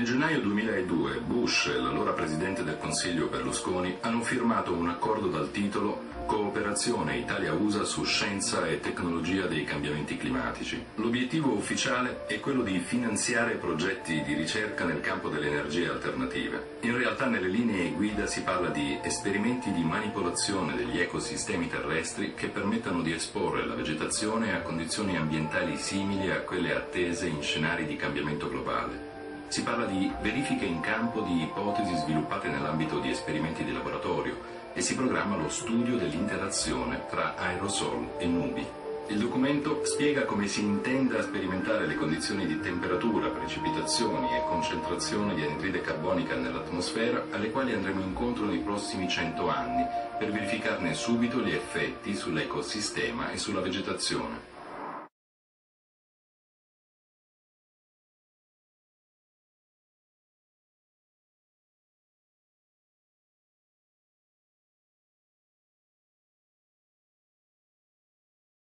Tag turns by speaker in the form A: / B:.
A: Nel gennaio 2002 Bush e l'allora presidente del Consiglio Berlusconi hanno firmato un accordo dal titolo Cooperazione Italia-USA su scienza e tecnologia dei cambiamenti climatici. L'obiettivo ufficiale è quello di finanziare progetti di ricerca nel campo delle energie alternative. In realtà nelle linee guida si parla di esperimenti di manipolazione degli ecosistemi terrestri che permettano di esporre la vegetazione a condizioni ambientali simili a quelle attese in scenari di cambiamento globale. Si parla di verifiche in campo di ipotesi sviluppate nell'ambito di esperimenti di laboratorio e si programma lo studio dell'interazione tra aerosol e nubi. Il documento spiega come si intenda sperimentare le condizioni di temperatura, precipitazioni e concentrazione di anidride carbonica nell'atmosfera alle quali andremo incontro nei prossimi 100 anni per verificarne subito gli effetti sull'ecosistema e sulla vegetazione.